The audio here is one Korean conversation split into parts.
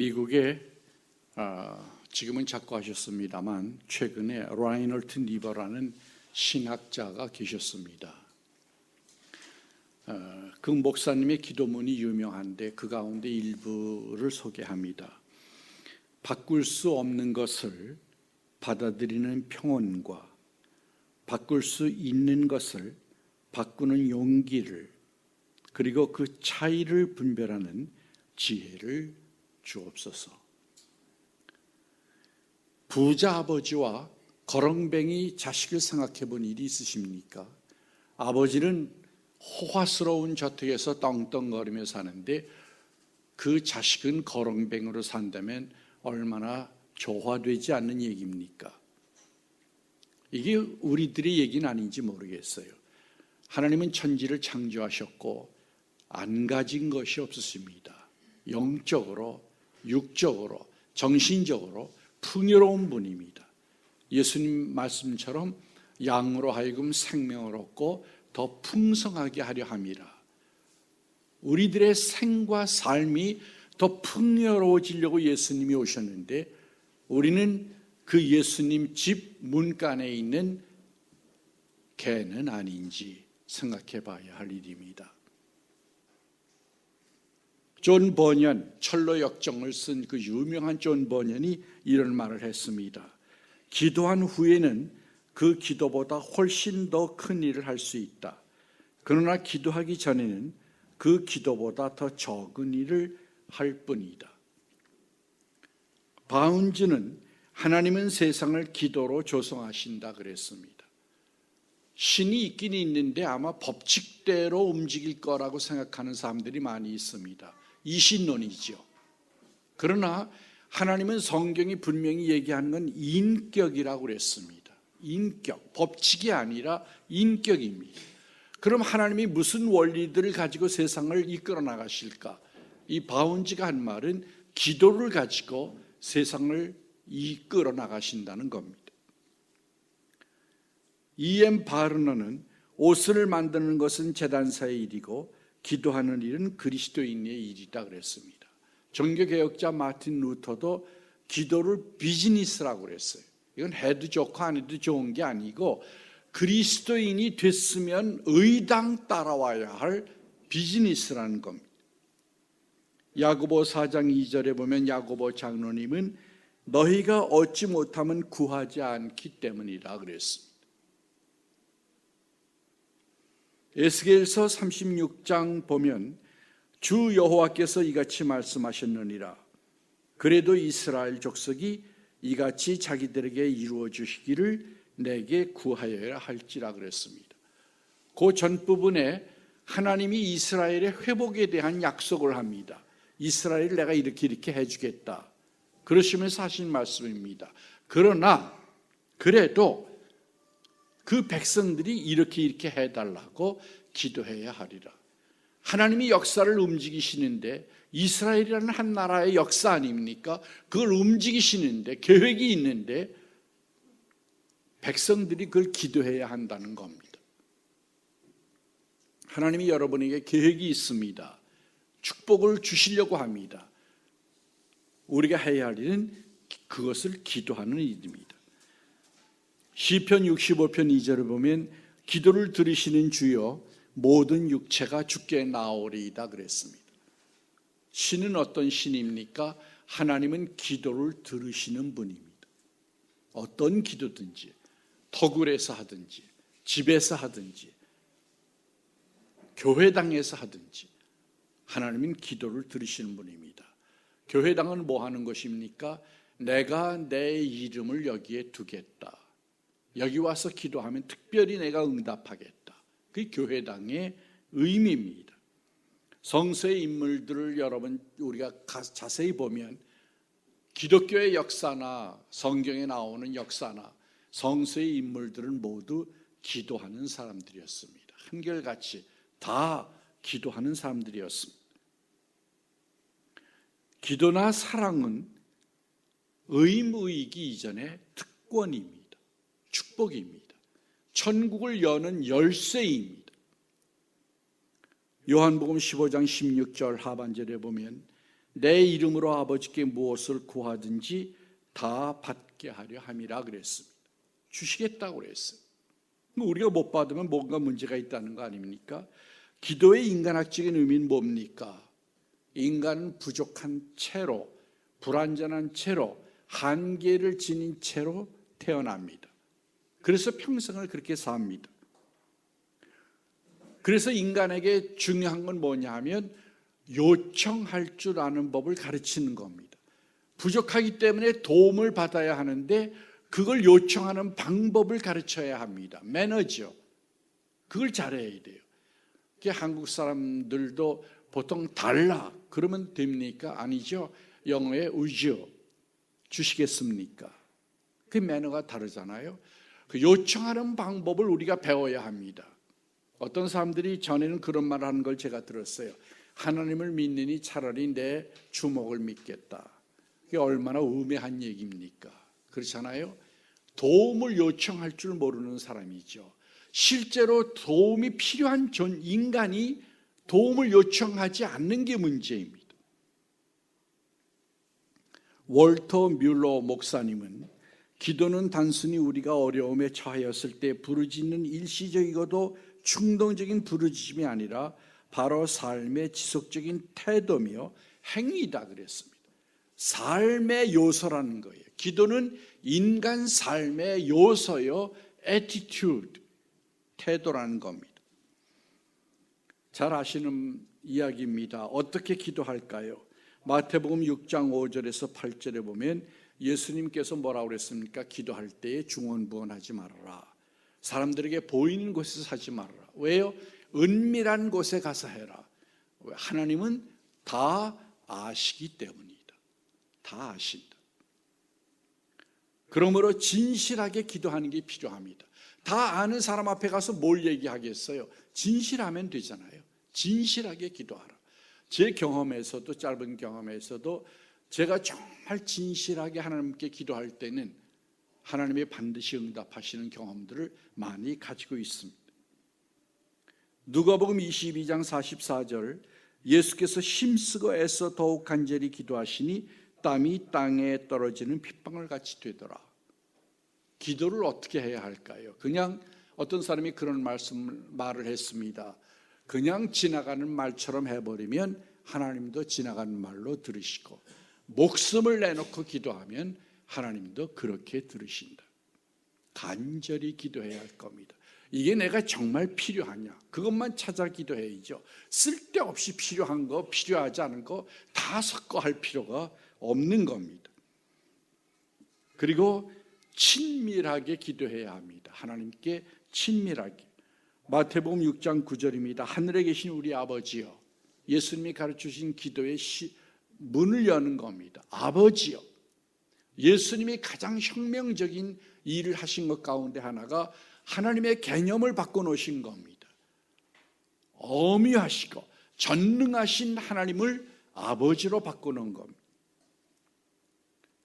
미국에 지금은 작고하셨습니다만 최근에 라이널트 니버라는 신학자가 계셨습니다. 그 목사님의 기도문이 유명한데 그 가운데 일부를 소개합니다. 바꿀 수 없는 것을 받아들이는 평온과 바꿀 수 있는 것을 바꾸는 용기를, 그리고 그 차이를 분별하는 지혜를 주옵소서. 부자 아버지와 거렁뱅이 자식을 생각해 본 일이 있으십니까? 아버지는 호화스러운 저택에서 떵떵거리며 사는데 그 자식은 거렁뱅이로 산다면 얼마나 조화되지 않는 얘기입니까? 이게 우리들의 얘기는 아닌지 모르겠어요. 하나님은 천지를 창조하셨고 안 가진 것이 없으십니다. 영적으로, 육적으로, 정신적으로 풍요로운 분입니다. 예수님 말씀처럼 양으로 하여금 생명을 얻고 더 풍성하게 하려 함이라. 우리들의 생과 삶이 더 풍요로워지려고 예수님이 오셨는데 우리는 그 예수님 집 문간에 있는 개는 아닌지 생각해 봐야 할 일입니다. 존 버년, 철로 역정을 쓴 그 유명한 존 버년이 이런 말을 했습니다. 기도한 후에는 그 기도보다 훨씬 더 큰 일을 할 수 있다. 그러나 기도하기 전에는 그 기도보다 더 적은 일을 할 뿐이다. 바운즈는 하나님은 세상을 기도로 조성하신다 그랬습니다. 신이 있긴 있는데 아마 법칙대로 움직일 거라고 생각하는 사람들이 많이 있습니다. 이신론이죠. 그러나 하나님은 성경이 분명히 얘기하는 건 인격이라고 그랬습니다. 인격, 법칙이 아니라 인격입니다. 그럼 하나님이 무슨 원리들을 가지고 세상을 이끌어 나가실까? 이 바운지가 한 말은 기도를 가지고 세상을 이끌어 나가신다는 겁니다. E.M. 바르너는 옷을 만드는 것은 제단사의 일이고 기도하는 일은 그리스도인의 일이다 그랬습니다. 종교개혁자 마틴 루터도 기도를 비즈니스라고 그랬어요. 이건 해도 좋고 안 해도 좋은 게 아니고 그리스도인이 됐으면 의당 따라와야 할 비즈니스라는 겁니다. 야고보 4장 2절에 보면 야고보 장로님은 너희가 얻지 못하면 구하지 않기 때문이라 그랬습니다. 에스겔서 36장 보면 주 여호와께서 이같이 말씀하셨느니라. 그래도 이스라엘 족속이 이같이 자기들에게 이루어 주시기를 내게 구하여야 할지라 그랬습니다. 그 전부분에 하나님이 이스라엘의 회복에 대한 약속을 합니다. 이스라엘을 내가 이렇게 해주겠다. 그러시면서 하신 말씀입니다. 그러나 그래도 그 백성들이 이렇게 해달라고 기도해야 하리라. 하나님이 역사를 움직이시는데 이스라엘이라는 한 나라의 역사 아닙니까? 그걸 움직이시는데 계획이 있는데 백성들이 그걸 기도해야 한다는 겁니다. 하나님이 여러분에게 계획이 있습니다. 축복을 주시려고 합니다. 우리가 해야 할 일은 그것을 기도하는 일입니다. 시편 65편 2절을 보면 기도를 들으시는 주여 모든 육체가 주께 나오리이다 그랬습니다. 신은 어떤 신입니까? 하나님은 기도를 들으시는 분입니다. 어떤 기도든지 터굴에서 하든지 집에서 하든지 교회당에서 하든지 하나님은 기도를 들으시는 분입니다. 교회당은 뭐 하는 것입니까? 내가 내 이름을 여기에 두겠다. 여기 와서 기도하면 특별히 내가 응답하겠다. 그게 교회당의 의미입니다. 성서의 인물들을 여러분 우리가 자세히 보면 기독교의 역사나 성경에 나오는 역사나 성서의 인물들은 모두 기도하는 사람들이었습니다. 한결같이 다 기도하는 사람들이었습니다. 기도나 사랑은 의무이기 이전에 특권입니다. 축복입니다. 천국을 여는 열쇠입니다. 요한복음 15장 16절 하반절에 보면 내 이름으로 아버지께 무엇을 구하든지 다 받게 하려 함이라 그랬습니다. 주시겠다고 그랬어요. 우리가 못 받으면 뭔가 문제가 있다는 거 아닙니까? 기도의 인간학적인 의미는 뭡니까? 인간은 부족한 채로, 불완전한 채로, 한계를 지닌 채로 태어납니다. 그래서 평생을 그렇게 삽니다. 그래서 인간에게 중요한 건 뭐냐 하면 요청할 줄 아는 법을 가르치는 겁니다. 부족하기 때문에 도움을 받아야 하는데 그걸 요청하는 방법을 가르쳐야 합니다. 매너죠. 그걸 잘해야 돼요. 한국 사람들도 보통 달라 그러면 됩니까? 아니죠. 영어에 would you 주시겠습니까? 그 매너가 다르잖아요. 그 요청하는 방법을 우리가 배워야 합니다. 어떤 사람들이 전에는 그런 말을 하는 걸 제가 들었어요. 하나님을 믿느니 차라리 내 주먹을 믿겠다. 그게 얼마나 우매한 얘기입니까? 그렇잖아요. 도움을 요청할 줄 모르는 사람이죠. 실제로 도움이 필요한 인간이 도움을 요청하지 않는 게 문제입니다. 월터 뮬러 목사님은 기도는 단순히 우리가 어려움에 처하였을 때 부르짖는 일시적이고도 충동적인 부르짖음이 아니라 바로 삶의 지속적인 태도며 행위다 그랬습니다. 삶의 요소라는 거예요. 기도는 인간 삶의 요소요, attitude, 태도라는 겁니다. 잘 아시는 이야기입니다. 어떻게 기도할까요? 마태복음 6장 5절에서 8절에 보면 예수님께서 뭐라고 그랬습니까? 기도할 때에 중언부언하지 말아라. 사람들에게 보이는 곳에서 하지 말아라. 왜요? 은밀한 곳에 가서 해라. 하나님은 다 아시기 때문이다. 다 아신다. 그러므로 진실하게 기도하는 게 필요합니다. 다 아는 사람 앞에 가서 뭘 얘기하겠어요? 진실하면 되잖아요. 진실하게 기도하라. 제 경험에서도, 짧은 경험에서도 제가 정말 진실하게 하나님께 기도할 때는 하나님이 반드시 응답하시는 경험들을 많이 가지고 있습니다. 누가복음 22장 44절, 예수께서 힘쓰고 애써 더욱 간절히 기도하시니 땀이 땅에 떨어지는 핏방울 같이 되더라. 기도를 어떻게 해야 할까요? 그냥 어떤 사람이 그런 말을 했습니다. 그냥 지나가는 말처럼 해버리면 하나님도 지나가는 말로 들으시고, 목숨을 내놓고 기도하면 하나님도 그렇게 들으신다. 간절히 기도해야 할 겁니다. 이게 내가 정말 필요하냐? 그것만 찾아 기도해야죠. 쓸데없이 필요한 거, 필요하지 않은 거 다 섞어 할 필요가 없는 겁니다. 그리고 친밀하게 기도해야 합니다. 하나님께 친밀하게. 마태복음 6장 9절입니다. 하늘에 계신 우리 아버지여. 예수님이 가르치신 기도의 문을 여는 겁니다. 아버지여. 예수님이 가장 혁명적인 일을 하신 것 가운데 하나가 하나님의 개념을 바꿔놓으신 겁니다. 어미하시고 전능하신 하나님을 아버지로 바꿔놓은 겁니다.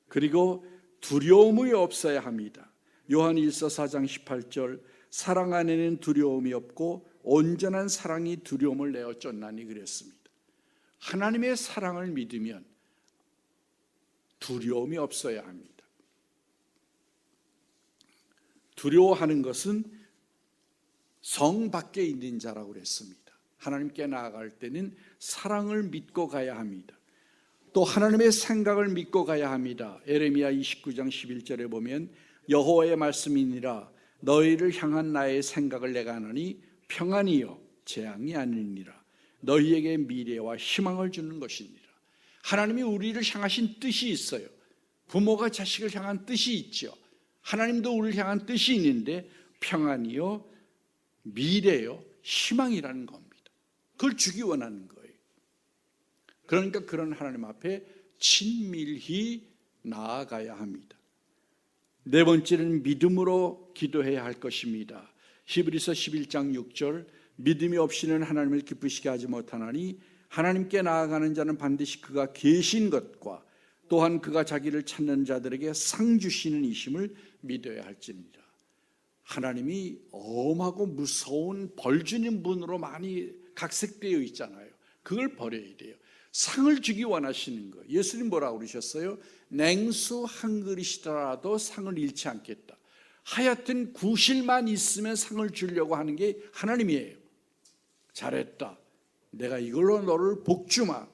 그리고 두려움이 없어야 합니다. 요한 1서 4장 18절, 사랑 안에는 두려움이 없고 온전한 사랑이 두려움을 내어 쫓나니 그랬습니다. 하나님의 사랑을 믿으면 두려움이 없어야 합니다. 두려워하는 것은 성 밖에 있는 자라고 그랬습니다. 하나님께 나아갈 때는 사랑을 믿고 가야 합니다. 또 하나님의 생각을 믿고 가야 합니다. 에레미야 29장 11절에 보면 여호와의 말씀이니라 너희를 향한 나의 생각을 내가 아노니 평안이요 재앙이 아니니라 너희에게 미래와 희망을 주는 것이니라. 하나님이 우리를 향하신 뜻이 있어요. 부모가 자식을 향한 뜻이 있죠. 하나님도 우리를 향한 뜻이 있는데 평안이요 미래요 희망이라는 겁니다. 그걸 주기 원하는 거예요. 그러니까 그런 하나님 앞에 친밀히 나아가야 합니다. 네 번째는 믿음으로 기도해야 할 것입니다. 히브리서 11장 6절, 믿음이 없이는 하나님을 기쁘시게 하지 못하나니 하나님께 나아가는 자는 반드시 그가 계신 것과 또한 그가 자기를 찾는 자들에게 상 주시는 이심을 믿어야 할지니라. 하나님이 엄하고 무서운 벌 주는 분으로 많이 각색되어 있잖아요. 그걸 버려야 돼요. 상을 주기 원하시는 거예요. 예수님 뭐라고 그러셨어요? 냉수 한 그릇이더라도 상을 잃지 않겠다. 하여튼 구실만 있으면 상을 주려고 하는 게 하나님이에요. 잘했다. 내가 이걸로 너를 복주마.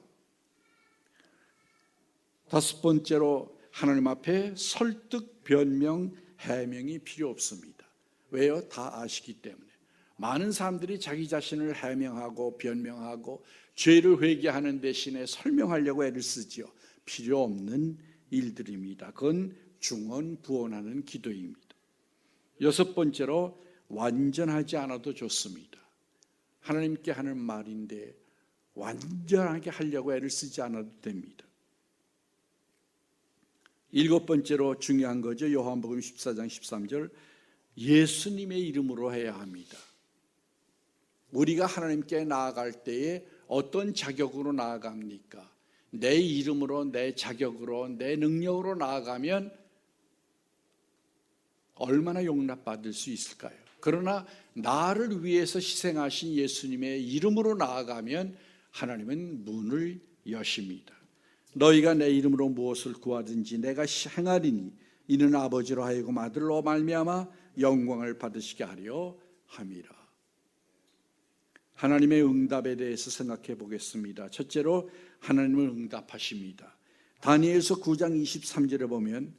다섯 번째로 하나님 앞에 설득, 변명, 해명이 필요 없습니다. 왜요? 다 아시기 때문에. 많은 사람들이 자기 자신을 해명하고 변명하고 죄를 회개하는 대신에 설명하려고 애를 쓰지요. 필요 없는 일들입니다. 그건 중언부언하는 기도입니다. 여섯 번째로 완전하지 않아도 좋습니다. 하나님께 하는 말인데 완전하게 하려고 애를 쓰지 않아도 됩니다. 일곱 번째로 중요한 거죠. 요한복음 14장 13절 예수님의 이름으로 해야 합니다. 우리가 하나님께 나아갈 때에 어떤 자격으로 나아갑니까? 내 이름으로, 내 자격으로, 내 능력으로 나아가면 얼마나 용납받을 수 있을까요? 그러나 나를 위해서 희생하신 예수님의 이름으로 나아가면 하나님은 문을 여십니다. 너희가 내 이름으로 무엇을 구하든지 내가 행하리니 이는 아버지로 하여금 아들로 말미암아 영광을 받으시게 하려 함이라. 하나님의 응답에 대해서 생각해 보겠습니다. 첫째로 하나님은 응답하십니다. 다니엘서 9장 23절에 보면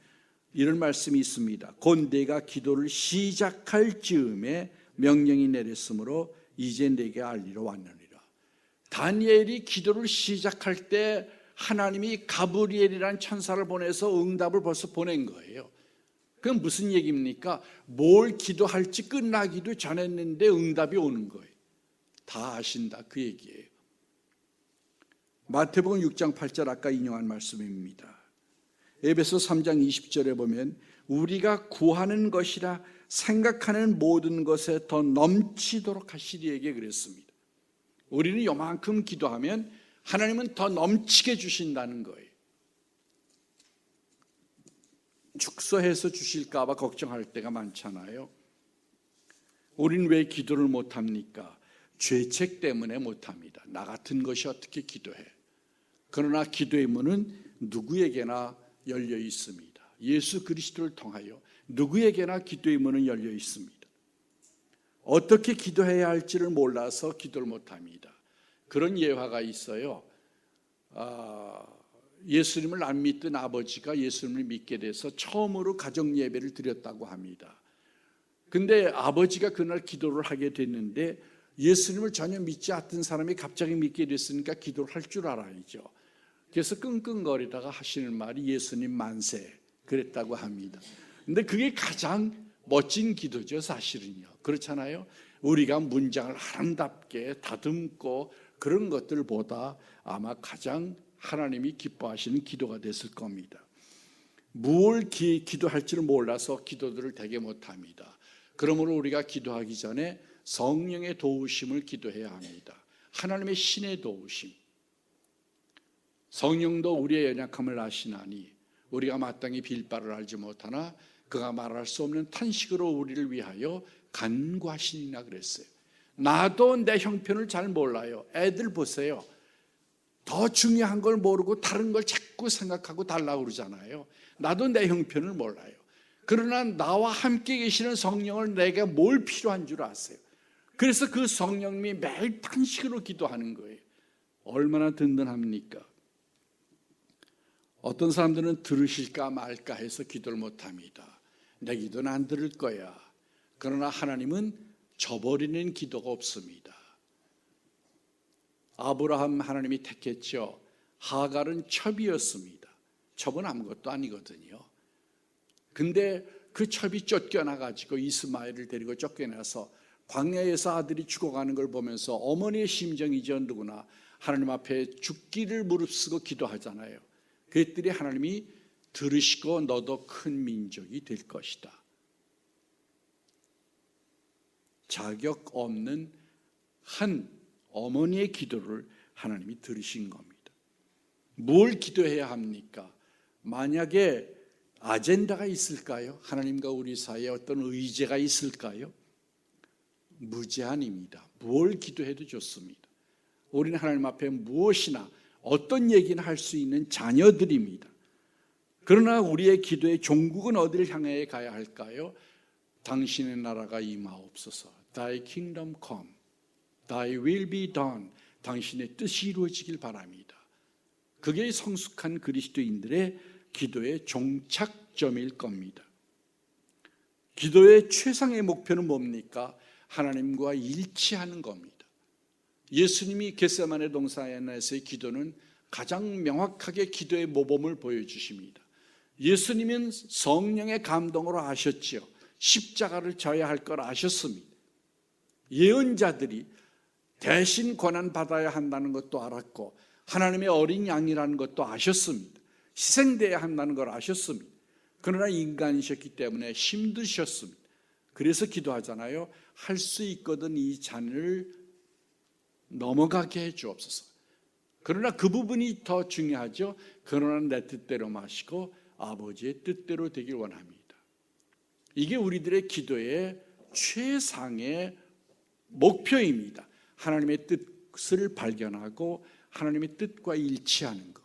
이런 말씀이 있습니다. 곧 내가 기도를 시작할 즈음에 명령이 내렸으므로 이제 내게 알리러 왔느니라. 다니엘이 기도를 시작할 때 하나님이 가브리엘이라는 천사를 보내서 응답을 벌써 보낸 거예요. 그건 무슨 얘기입니까? 뭘 기도할지 끝나기도 전했는데 응답이 오는 거예요. 다 아신다 그 얘기예요. 마태복음 6장 8절 아까 인용한 말씀입니다. 에베소 3장 20절에 보면 우리가 구하는 것이라 생각하는 모든 것에 더 넘치도록 하시리에게 그랬습니다. 우리는 요만큼 기도하면 하나님은 더 넘치게 주신다는 거예요. 축소해서 주실까 봐 걱정할 때가 많잖아요. 우리는 왜 기도를 못합니까? 죄책 때문에 못합니다. 나 같은 것이 어떻게 기도해? 그러나 기도의 문은 누구에게나 열려 있습니다. 예수 그리스도를 통하여 누구에게나 기도의 문은 열려 있습니다. 어떻게 기도해야 할지를 몰라서 기도를 못합니다. 그런 예화가 있어요. 예수님을 안 믿던 아버지가 예수님을 믿게 돼서 처음으로 가정 예배를 드렸다고 합니다. 근데 아버지가 그날 기도를 하게 됐는데 예수님을 전혀 믿지 않던 사람이 갑자기 믿게 됐으니까 기도를 할 줄 알아야죠. 그래서 끙끙거리다가 하시는 말이 예수님 만세 그랬다고 합니다. 근데 그게 가장 멋진 기도죠, 사실은요. 그렇잖아요. 우리가 문장을 아름답게 다듬고 그런 것들보다 아마 가장 하나님이 기뻐하시는 기도가 됐을 겁니다. 무엇을 기도할지를 몰라서 기도들을 되게 못합니다. 그러므로 우리가 기도하기 전에 성령의 도우심을 기도해야 합니다. 하나님의 신의 도우심. 성령도 우리의 연약함을 아시나니 우리가 마땅히 빌 바를 알지 못하나 그가 말할 수 없는 탄식으로 우리를 위하여 간구하시니라 그랬어요. 나도 내 형편을 잘 몰라요. 애들 보세요. 더 중요한 걸 모르고 다른 걸 자꾸 생각하고 달라고 그러잖아요. 나도 내 형편을 몰라요. 그러나 나와 함께 계시는 성령을 내게 뭘 필요한 줄 아세요. 그래서 그 성령님이 매일 탄식으로 기도하는 거예요. 얼마나 든든합니까? 어떤 사람들은 들으실까 말까 해서 기도를 못합니다. 내 기도는 안 들을 거야. 그러나 하나님은 저버리는 기도가 없습니다. 아브라함 하나님이 택했죠. 하갈은 첩이었습니다. 첩은 아무것도 아니거든요. 근데 그 첩이 쫓겨나가지고 이스마엘을 데리고 쫓겨나서 광야에서 아들이 죽어가는 걸 보면서 어머니의 심정이죠. 누구나 하나님 앞에 죽기를 무릅쓰고 기도하잖아요. 그랬더니 하나님이 들으시고 너도 큰 민족이 될 것이다. 자격 없는 한 어머니의 기도를 하나님이 들으신 겁니다. 뭘 기도해야 합니까? 만약에 아젠다가 있을까요? 하나님과 우리 사이에 어떤 의제가 있을까요? 무제한입니다. 뭘 기도해도 좋습니다. 우리는 하나님 앞에 무엇이나 어떤 얘기나 할 수 있는 자녀들입니다. 그러나 우리의 기도의 종국은 어디를 향해 가야 할까요? 당신의 나라가 임하옵소서. Thy kingdom come. Thy will be done. 당신의 뜻이 이루어지길 바랍니다. 그게 성숙한 그리스도인들의 기도의 종착점일 겁니다. 기도의 최상의 목표는 뭡니까? 하나님과 일치하는 겁니다. 예수님이 겟세마네 동산에서의 기도는 가장 명확하게 기도의 모범을 보여주십니다. 예수님은 성령의 감동으로 아셨지요. 십자가를 져야 할 걸 아셨습니다. 예언자들이 대신 고난받아야 한다는 것도 알았고 하나님의 어린 양이라는 것도 아셨습니다. 희생돼야 한다는 걸 아셨습니다. 그러나 인간이셨기 때문에 힘드셨습니다. 그래서 기도하잖아요. 할 수 있거든 이 잔을 넘어가게 해 주옵소서. 그러나 그 부분이 더 중요하죠. 그러나 내 뜻대로 마시고 아버지의 뜻대로 되길 원합니다. 이게 우리들의 기도의 최상의 목표입니다. 하나님의 뜻을 발견하고 하나님의 뜻과 일치하는 것.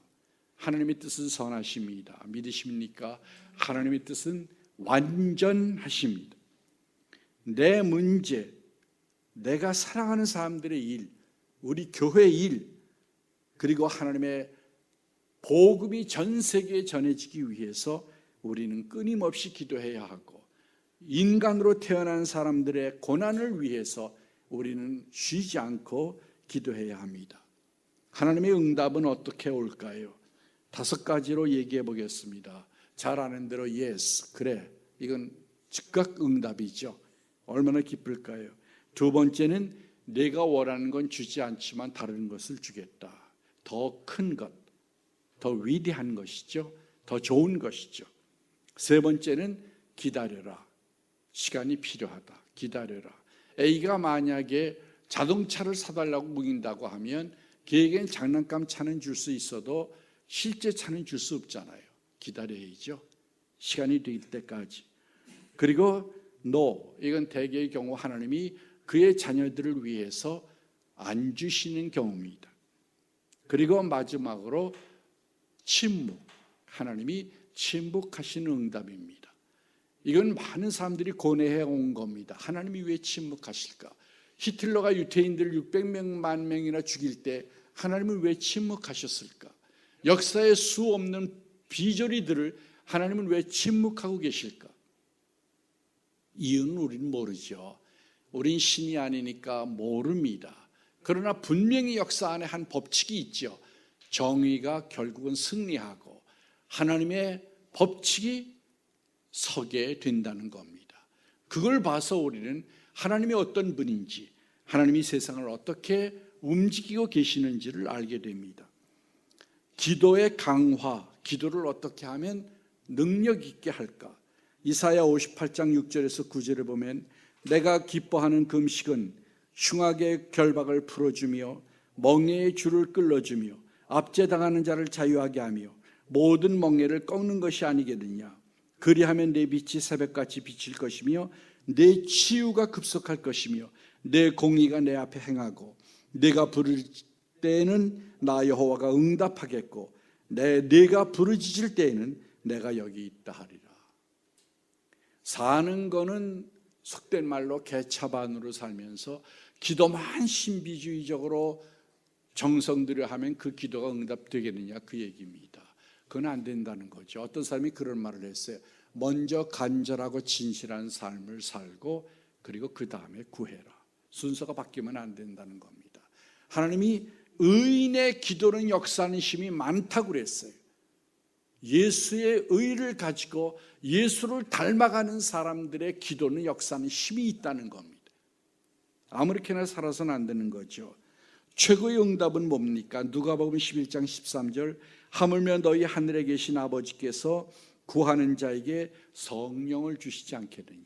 하나님의 뜻은 선하십니다. 믿으십니까? 하나님의 뜻은 완전하십니다. 내 문제, 내가 사랑하는 사람들의 일, 우리 교회 일, 그리고 하나님의 복음이 전 세계에 전해지기 위해서 우리는 끊임없이 기도해야 하고 인간으로 태어난 사람들의 고난을 위해서 우리는 쉬지 않고 기도해야 합니다. 하나님의 응답은 어떻게 올까요? 5가지로 얘기해 보겠습니다. 잘 아는 대로 yes, 그래, 이건 즉각 응답이죠. 얼마나 기쁠까요? 2번째는 내가 원하는 건 주지 않지만 다른 것을 주겠다. 더 큰 것, 더 위대한 것이죠. 더 좋은 것이죠. 3번째는 기다려라. 시간이 필요하다. 기다려라. A가 만약에 자동차를 사달라고 묵인다고 하면 걔에겐 장난감 차는 줄 수 있어도 실제 차는 줄 수 없잖아요. 기다려야죠. 시간이 될 때까지. 그리고 No, 이건 대개의 경우 하나님이 그의 자녀들을 위해서 안 주시는 경우입니다. 그리고 마지막으로 침묵, 하나님이 침묵하시는 응답입니다. 이건 많은 사람들이 고뇌해 온 겁니다. 하나님이 왜 침묵하실까? 히틀러가 유태인들을 600만 명이나 죽일 때 하나님은 왜 침묵하셨을까? 역사의 수 없는 비조리들을 하나님은 왜 침묵하고 계실까? 이유는 우리는 모르죠. 우린 신이 아니니까 모릅니다. 그러나 분명히 역사 안에 한 법칙이 있죠. 정의가 결국은 승리하고 하나님의 법칙이 서게 된다는 겁니다. 그걸 봐서 우리는 하나님이 어떤 분인지, 하나님이 세상을 어떻게 움직이고 계시는지를 알게 됩니다. 기도의 강화, 기도를 어떻게 하면 능력 있게 할까? 이사야 58장 6절에서 9절을 보면 내가 기뻐하는 금식은 흉악의 결박을 풀어주며 멍에의 줄을 끌어주며 압제당하는 자를 자유하게 하며 모든 멍에를 꺾는 것이 아니겠느냐. 그리하면 내 빛이 새벽같이 비칠 것이며 내 치유가 급속할 것이며 내 공의가 내 앞에 행하고 내가 부를 때에는 나 여호와가 응답하겠고 내가 부르짖을 때에는 내가 여기 있다 하리라. 사는 거는 속된 말로 개차반으로 살면서 기도만 신비주의적으로 정성 들여 하면 그 기도가 응답되겠느냐, 그 얘기입니다. 그건 안 된다는 거죠. 어떤 사람이 그런 말을 했어요. 먼저 간절하고 진실한 삶을 살고 그리고 그 다음에 구해라. 순서가 바뀌면 안 된다는 겁니다. 하나님이 의인의 기도는 역사하는 힘이 많다고 그랬어요. 예수의 의를 가지고 예수를 닮아가는 사람들의 기도는 역사하는 힘이 있다는 겁니다. 아무렇게나 살아서는 안 되는 거죠. 최고의 응답은 뭡니까? 누가복음 11장 13절 하물며 너희 하늘에 계신 아버지께서 구하는 자에게 성령을 주시지 않겠느냐.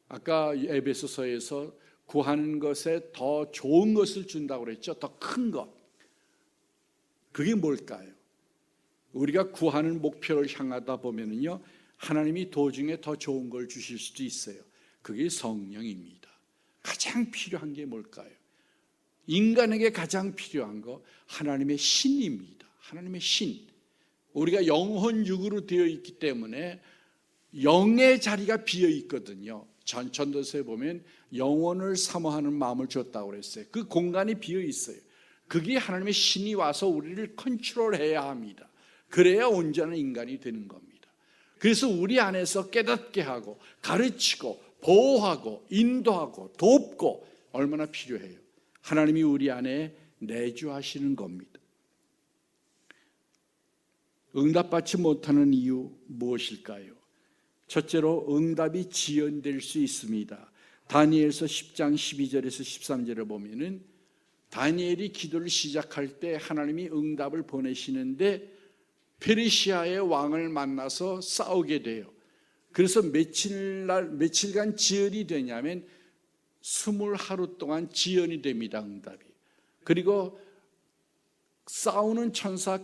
아까 에베소서에서 구하는 것에 더 좋은 것을 준다고 그랬죠. 더 큰 것. 그게 뭘까요? 우리가 구하는 목표를 향하다 보면은요, 하나님이 도중에 더 좋은 걸 주실 수도 있어요. 그게 성령입니다. 가장 필요한 게 뭘까요? 인간에게 가장 필요한 거 하나님의 신입니다. 하나님의 신. 우리가 영혼 육으로 되어 있기 때문에 영의 자리가 비어 있거든요. 전도서에 보면 영혼을 사모하는 마음을 줬다고 그랬어요. 그 공간이 비어 있어요. 그게 하나님의 신이 와서 우리를 컨트롤해야 합니다. 그래야 온전한 인간이 되는 겁니다. 그래서 우리 안에서 깨닫게 하고 가르치고 보호하고 인도하고 돕고 얼마나 필요해요. 하나님이 우리 안에 내주하시는 겁니다. 응답받지 못하는 이유 무엇일까요? 첫째로 응답이 지연될 수 있습니다. 다니엘서 10장 12절에서 13절에 보면은 다니엘이 기도를 시작할 때 하나님이 응답을 보내시는데 페르시아의 왕을 만나서 싸우게 돼요. 그래서 며칠간 지연이 되냐면 20하루 동안 지연이 됩니다. 응답이. 그리고 싸우는 천사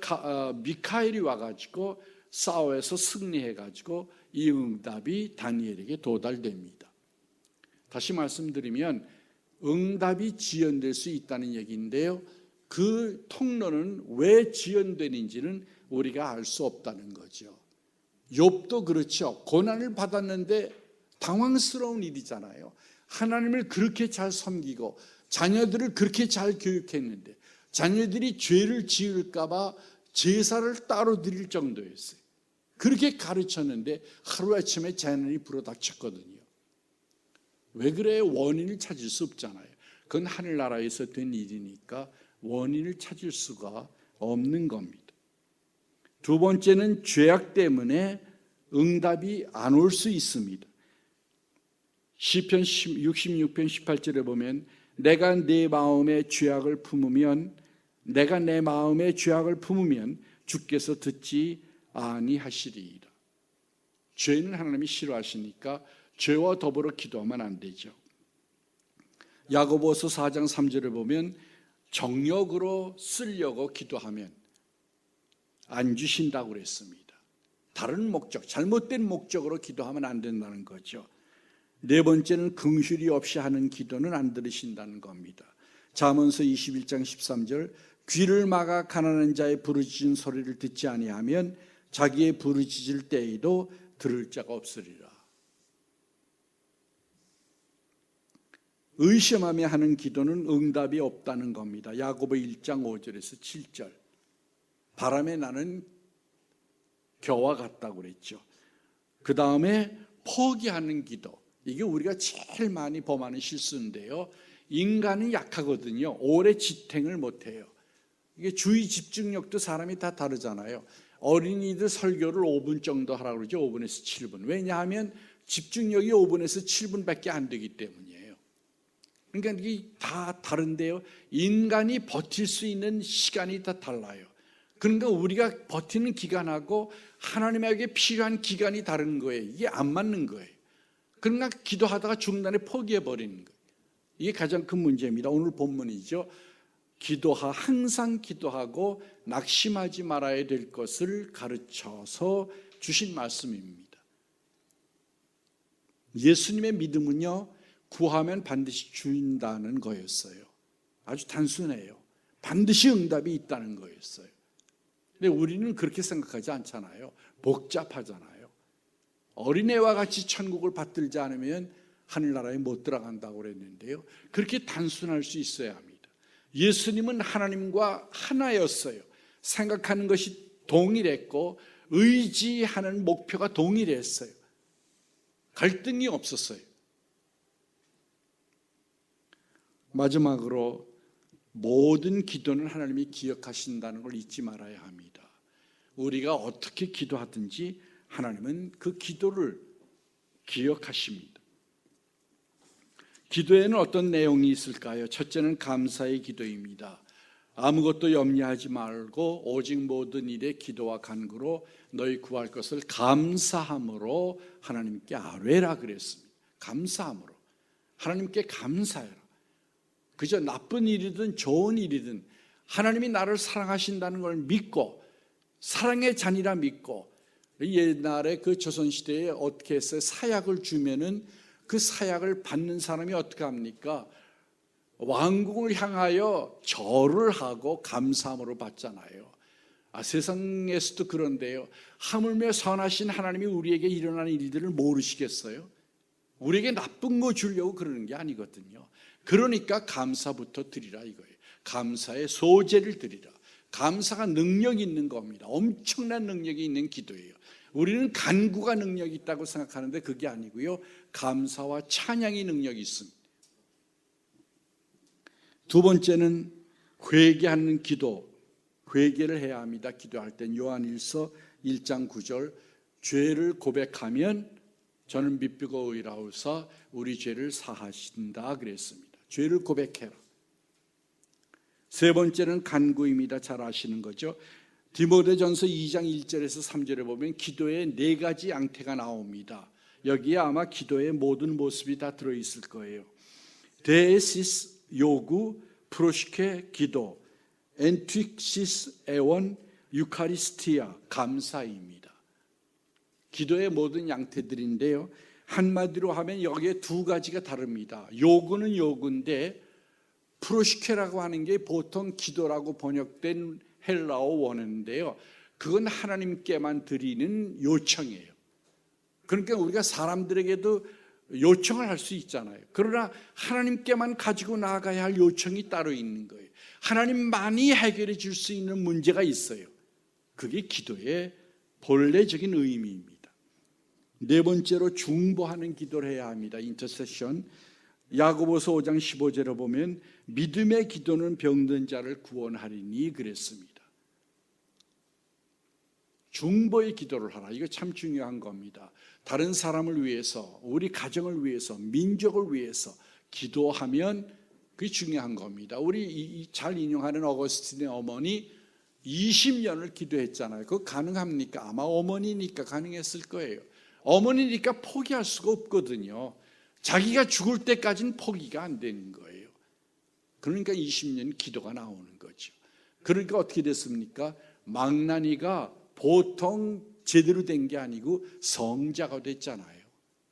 미카엘이 와가지고 싸워서 승리해가지고 이 응답이 다니엘에게 도달됩니다. 다시 말씀드리면 응답이 지연될 수 있다는 얘기인데요, 그 통로는 왜 지연되는지는 우리가 알 수 없다는 거죠. 욥도 그렇죠. 고난을 받았는데 당황스러운 일이잖아요. 하나님을 그렇게 잘 섬기고 자녀들을 그렇게 잘 교육했는데 자녀들이 죄를 지을까 봐 제사를 따로 드릴 정도였어요. 그렇게 가르쳤는데 하루아침에 재난이 불어닥쳤거든요. 왜 그래요? 원인을 찾을 수 없잖아요. 그건 하늘나라에서 된 일이니까 원인을 찾을 수가 없는 겁니다. 두 번째는 죄악 때문에 응답이 안 올 수 있습니다. 시편 66편 18절에 보면 내가 내 마음에 죄악을 품으면 주께서 듣지 아니하시리이다. 죄는 하나님이 싫어하시니까 죄와 더불어 기도하면 안 되죠. 야고보서 4장 3절에 보면 정욕으로 쓰려고 기도하면 안 주신다고 그랬습니다. 다른 목적, 잘못된 목적으로 기도하면 안 된다는 거죠. 네 번째는 긍휼이 없이 하는 기도는 안 들으신다는 겁니다. 잠언서 21장 13절 귀를 막아 가난한 자의 부르짖은 소리를 듣지 아니하면 자기의 부르짖을 때에도 들을 자가 없으리라. 의심하며 하는 기도는 응답이 없다는 겁니다. 야고보 1장 5절에서 7절 바람에 나는 겨와 같다고 그랬죠. 그 다음에 포기하는 기도, 이게 우리가 제일 많이 범하는 실수인데요, 인간은 약하거든요. 오래 지탱을 못해요. 이게 주의 집중력도 사람이 다 다르잖아요. 어린이들 설교를 5분 정도 하라고 그러죠. 5분에서 7분. 왜냐하면 집중력이 5분에서 7분밖에 안 되기 때문이에요. 그러니까 이게 다 다른데요, 인간이 버틸 수 있는 시간이 다 달라요. 그러니까 우리가 버티는 기간하고 하나님에게 필요한 기간이 다른 거예요. 이게 안 맞는 거예요. 그러니까 기도하다가 중간에 포기해버리는 거예요. 이게 가장 큰 문제입니다. 오늘 본문이죠. 항상 기도하고 낙심하지 말아야 될 것을 가르쳐서 주신 말씀입니다. 예수님의 믿음은요, 구하면 반드시 주인다는 거였어요. 아주 단순해요. 반드시 응답이 있다는 거였어요. 근데 우리는 그렇게 생각하지 않잖아요. 복잡하잖아요. 어린애와 같이 천국을 받들지 않으면 하늘나라에 못 들어간다고 그랬는데요, 그렇게 단순할 수 있어야 합니다. 예수님은 하나님과 하나였어요. 생각하는 것이 동일했고 의지하는 목표가 동일했어요. 갈등이 없었어요. 마지막으로 모든 기도는 하나님이 기억하신다는 걸 잊지 말아야 합니다. 우리가 어떻게 기도하든지 하나님은 그 기도를 기억하십니다. 기도에는 어떤 내용이 있을까요? 첫째는 감사의 기도입니다. 아무것도 염려하지 말고 오직 모든 일에 기도와 간구로 너희 구할 것을 감사함으로 하나님께 아뢰라 그랬습니다. 감사함으로. 하나님께 감사해라. 그저 나쁜 일이든 좋은 일이든 하나님이 나를 사랑하신다는 걸 믿고 사랑의 잔이라 믿고, 옛날에 그 조선시대에 어떻게 했어요? 사약을 주면은 그 사약을 받는 사람이 어떻게 합니까? 왕궁을 향하여 절을 하고 감사함으로 받잖아요. 세상에서도 그런데요. 하물며 선하신 하나님이 우리에게 일어나는 일들을 모르시겠어요? 우리에게 나쁜 거 주려고 그러는 게 아니거든요. 그러니까 감사부터 드리라 이거예요. 감사의 소재를 드리라. 감사가 능력이 있는 겁니다. 엄청난 능력이 있는 기도예요. 우리는 간구가 능력이 있다고 생각하는데 그게 아니고요. 감사와 찬양이 능력이 있습니다. 두 번째는 회개하는 기도. 회개를 해야 합니다. 기도할 땐 요한일서 1장 9절 죄를 고백하면 저는 믿고 의라오사 우리 죄를 사하신다 그랬습니다. 죄를 고백해라. 세 번째는 간구입니다. 잘 아시는 거죠. 디모데전서 2장 1절에서 3절에 보면 기도의 네 가지 양태가 나옵니다. 여기에 아마 기도의 모든 모습이 다 들어있을 거예요. 데시스 요구, 프로시케 기도, 엔틱시스 애원, 유카리스티아 감사입니다. 기도의 모든 양태들인데요. 한마디로 하면 여기에 두 가지가 다릅니다. 요구는 요구인데 프로시케라고 하는 게 보통 기도라고 번역된 헬라어 원어인데요. 그건 하나님께만 드리는 요청이에요. 그러니까 우리가 사람들에게도 요청을 할 수 있잖아요. 그러나 하나님께만 가지고 나아가야 할 요청이 따로 있는 거예요. 하나님만이 해결해 줄 수 있는 문제가 있어요. 그게 기도의 본래적인 의미입니다. 네 번째로 중보하는 기도를 해야 합니다. 인터세션. 야고보서 5장 15절에 보면 믿음의 기도는 병든 자를 구원하리니 그랬습니다. 중보의 기도를 하라. 이거 참 중요한 겁니다. 다른 사람을 위해서, 우리 가정을 위해서, 민족을 위해서 기도하면 그게 중요한 겁니다. 우리 잘 인용하는 어거스틴의 어머니 20년을 기도했잖아요. 그거 가능합니까? 아마 어머니니까 가능했을 거예요. 어머니니까 포기할 수가 없거든요. 자기가 죽을 때까지는 포기가 안 되는 거예요. 그러니까 20년 기도가 나오는 거죠. 그러니까 어떻게 됐습니까? 망나니가 보통 제대로 된 게 아니고 성자가 됐잖아요.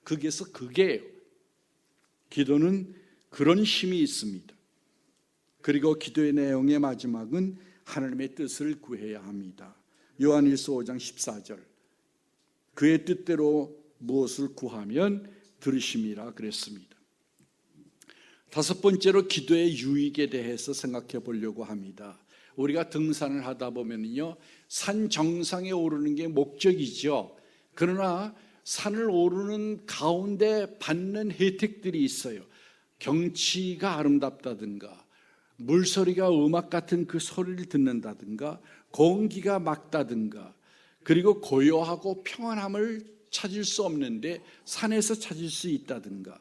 그게서 그게요. 기도는 그런 힘이 있습니다. 그리고 기도의 내용의 마지막은 하나님의 뜻을 구해야 합니다. 요한일서 5장 14절 그의 뜻대로 무엇을 구하면 들으심이라 그랬습니다. 다섯 번째로 기도의 유익에 대해서 생각해 보려고 합니다. 우리가 등산을 하다 보면요, 산 정상에 오르는 게 목적이죠. 그러나 산을 오르는 가운데 받는 혜택들이 있어요. 경치가 아름답다든가, 물소리가 음악 같은 그 소리를 듣는다든가, 공기가 맑다든가, 그리고 고요하고 평안함을 찾을 수 없는데 산에서 찾을 수 있다든가,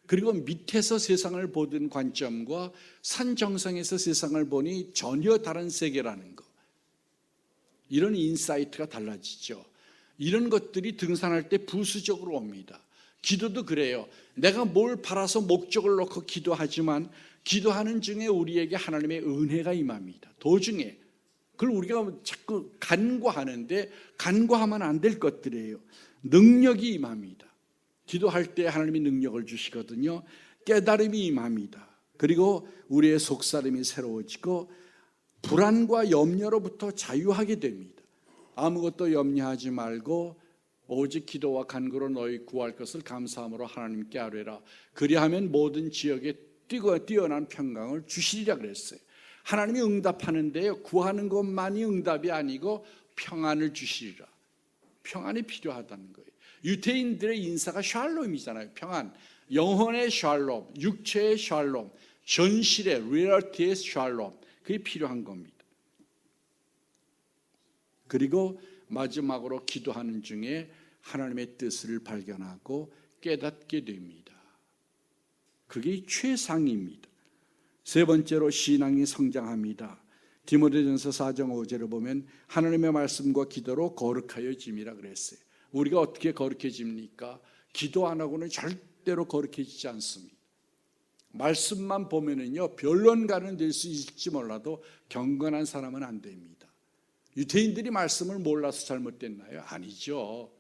그리고 밑에서 세상을 보던 관점과 산 정상에서 세상을 보니 전혀 다른 세계라는 것, 이런 인사이트가 달라지죠. 이런 것들이 등산할 때 부수적으로 옵니다. 기도도 그래요. 내가 뭘 바라서 목적을 놓고 기도하지만 기도하는 중에 우리에게 하나님의 은혜가 임합니다. 도중에. 그걸 우리가 자꾸 간구하는데 간구하면 안 될 것들이에요. 능력이 임합니다. 기도할 때 하나님이 능력을 주시거든요. 깨달음이 임합니다. 그리고 우리의 속사람이 새로워지고 불안과 염려로부터 자유하게 됩니다. 아무것도 염려하지 말고 오직 기도와 간구로 너희 구할 것을 감사함으로 하나님께 아뢰라. 그리하면 모든 지역에 뛰어난 평강을 주시리라 그랬어요. 하나님이 응답하는데요, 구하는 것만이 응답이 아니고 평안을 주시리라. 평안이 필요하다는 거예요. 유대인들의 인사가 샬롬이잖아요. 평안, 영혼의 샬롬, 육체의 샬롬, 현실의 리얼티의 샬롬, 그게 필요한 겁니다. 그리고 마지막으로 기도하는 중에 하나님의 뜻을 발견하고 깨닫게 됩니다. 그게 최상입니다. 세 번째로 신앙이 성장합니다. 디모데전서 4장 5절을 보면 하나님의 말씀과 기도로 거룩하여 짐이라 그랬어요. 우리가 어떻게 거룩해집니까? 기도 안 하고는 절대로 거룩해지지 않습니다. 말씀만 보면은요, 변론가는 될 수 있을지 몰라도 경건한 사람은 안 됩니다. 유대인들이 말씀을 몰라서 잘못됐나요? 아니죠.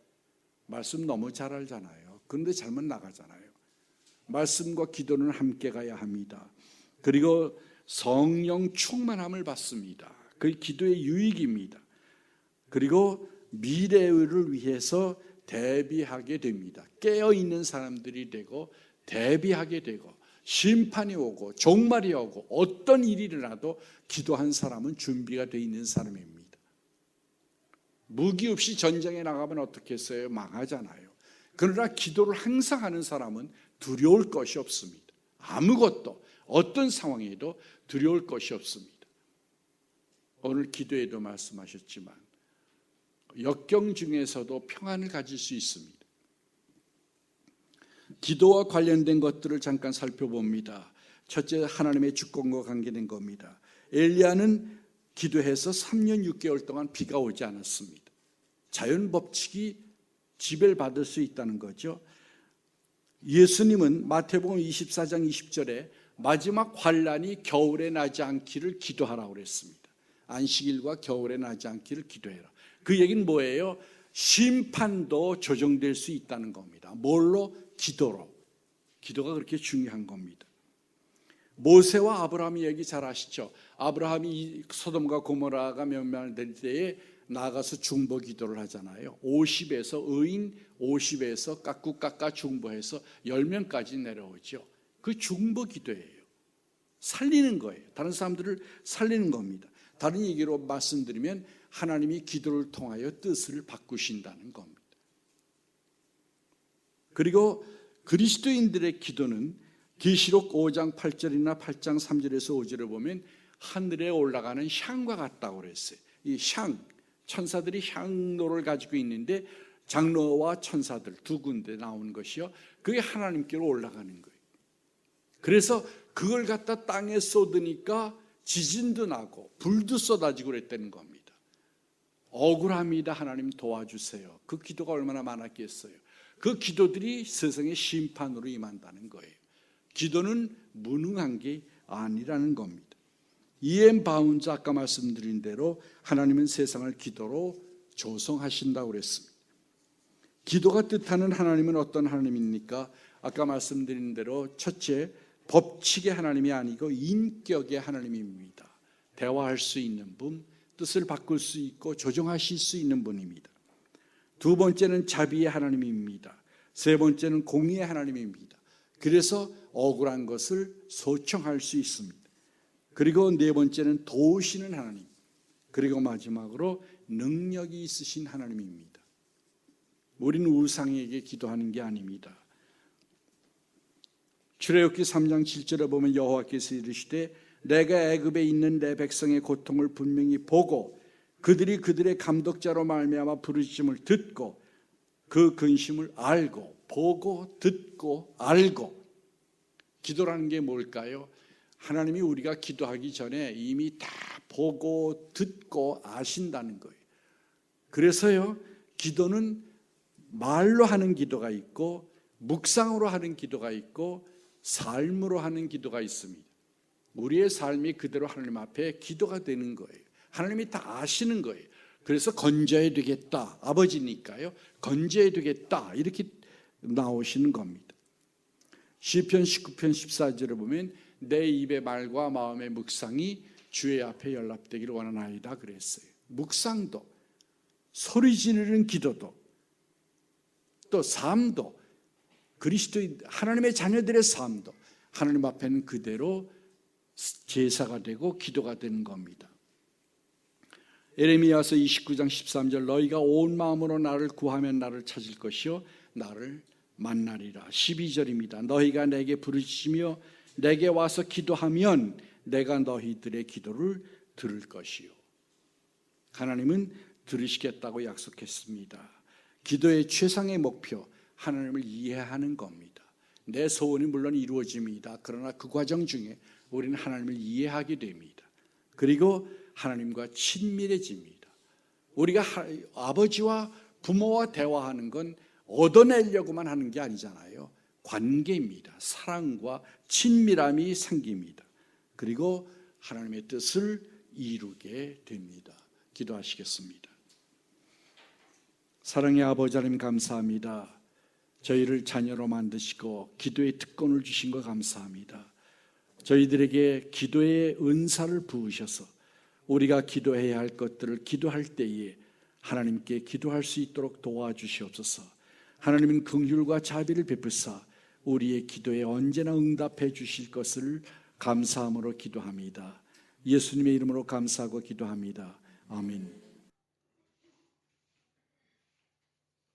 말씀 너무 잘 알잖아요. 그런데 잘못 나가잖아요. 말씀과 기도는 함께 가야 합니다. 그리고 성령 충만함을 받습니다. 그 기도의 유익입니다. 그리고 미래를 위해서 대비하게 됩니다. 깨어있는 사람들이 되고 대비하게 되고 심판이 오고 종말이 오고 어떤 일이 일어나도 기도한 사람은 준비가 되어 있는 사람입니다. 무기 없이 전쟁에 나가면 어떻겠어요? 망하잖아요. 그러나 기도를 항상 하는 사람은 두려울 것이 없습니다. 아무것도 어떤 상황에도 두려울 것이 없습니다. 오늘 기도에도 말씀하셨지만 역경 중에서도 평안을 가질 수 있습니다. 기도와 관련된 것들을 잠깐 살펴봅니다. 첫째, 하나님의 주권과 관계된 겁니다. 엘리야는 기도해서 3년 6개월 동안 비가 오지 않았습니다. 자연 법칙이 지배를 받을 수 있다는 거죠. 예수님은 마태복음 24장 20절에 마지막 환란이 겨울에 나지 않기를 기도하라고 그랬습니다. 안식일과 겨울에 나지 않기를 기도해라. 그 얘기는 뭐예요? 심판도 조정될 수 있다는 겁니다. 뭘로? 기도로. 기도가 그렇게 중요한 겁니다. 모세와 아브라함이 얘기 잘 아시죠? 아브라함이 소돔과 고모라가 멸망될 때에 나가서 중보 기도를 하잖아요. 50에서 의인 50에서 깎아 중보해서 10명까지 내려오죠. 그 중보 기도예요. 살리는 거예요. 다른 사람들을 살리는 겁니다. 다른 얘기로 말씀드리면 하나님이 기도를 통하여 뜻을 바꾸신다는 겁니다. 그리고 그리스도인들의 기도는 계시록 5장 8절이나 8장 3절에서 5절을 보면 하늘에 올라가는 향과 같다고 그랬어요. 이 향, 천사들이 향로를 가지고 있는데 장로와 천사들 두 군데 나오는 것이요. 그게 하나님께로 올라가는 거예요. 그래서 그걸 갖다 땅에 쏟으니까 지진도 나고 불도 쏟아지고 그랬다는 겁니다. 억울합니다. 하나님 도와주세요. 그 기도가 얼마나 많았겠어요. 그 기도들이 세상의 심판으로 임한다는 거예요. 기도는 무능한 게 아니라는 겁니다. E.M. 바운즈 아까 말씀드린 대로 하나님은 세상을 기도로 조성하신다고 그랬습니다. 기도가 뜻하는 하나님은 어떤 하나님입니까? 아까 말씀드린 대로 첫째, 법칙의 하나님이 아니고 인격의 하나님입니다. 대화할 수 있는 분, 뜻을 바꿀 수 있고 조정하실 수 있는 분입니다. 두 번째는 자비의 하나님입니다. 세 번째는 공의의 하나님입니다. 그래서 억울한 것을 소청할 수 있습니다. 그리고 네 번째는 도우시는 하나님, 그리고 마지막으로 능력이 있으신 하나님입니다. 우리는 우상에게 기도하는 게 아닙니다. 출애굽기 3장 7절에 보면 여호와께서 이르시되 내가 애굽에 있는 내 백성의 고통을 분명히 보고 그들이 그들의 감독자로 말미암아 부르짖음을 듣고 그 근심을 알고 보고 듣고 알고. 기도라는 게 뭘까요? 하나님이 우리가 기도하기 전에 이미 다 보고 듣고 아신다는 거예요. 그래서요, 기도는 말로 하는 기도가 있고 묵상으로 하는 기도가 있고 삶으로 하는 기도가 있습니다. 우리의 삶이 그대로 하나님 앞에 기도가 되는 거예요. 하나님이 다 아시는 거예요. 그래서 건져야 되겠다. 아버지니까요. 건져야 되겠다. 이렇게 나오시는 겁니다. 시편 19편 14절에 보면 내 입의 말과 마음의 묵상이 주의 앞에 연락되기를 원하나이다 그랬어요. 묵상도, 소리 지르는 기도도, 또 삶도, 그리스도인 하나님의 자녀들의 삶도 하나님 앞에는 그대로 제사가 되고 기도가 되는 겁니다. 예레미야서 29장 13절 너희가 온 마음으로 나를 구하면 나를 찾을 것이요 나를 만나리라. 12절입니다. 너희가 내게 부르짖으며 내게 와서 기도하면 내가 너희들의 기도를 들을 것이요. 하나님은 들으시겠다고 약속했습니다. 기도의 최상의 목표, 하나님을 이해하는 겁니다. 내 소원이 물론 이루어집니다. 그러나 그 과정 중에 우리는 하나님을 이해하게 됩니다. 그리고 하나님과 친밀해집니다. 우리가 아버지와 부모와 대화하는 건 얻어내려고만 하는 게 아니잖아요. 관계입니다. 사랑과 친밀함이 생깁니다. 그리고 하나님의 뜻을 이루게 됩니다. 기도하시겠습니다. 사랑의 아버지 하나님 저희를 자녀로 만드시고 기도의 특권을 주신 것 감사합니다. 저희들에게 기도의 은사를 부으셔서 우리가 기도해야 할 것들을 기도할 때에 하나님께 기도할 수 있도록 도와주시옵소서. 하나님은 긍휼과 자비를 베푸사 우리의 기도에 언제나 응답해 주실 것을 감사함으로 기도합니다. 예수님의 이름으로 감사하고 기도합니다. 아멘.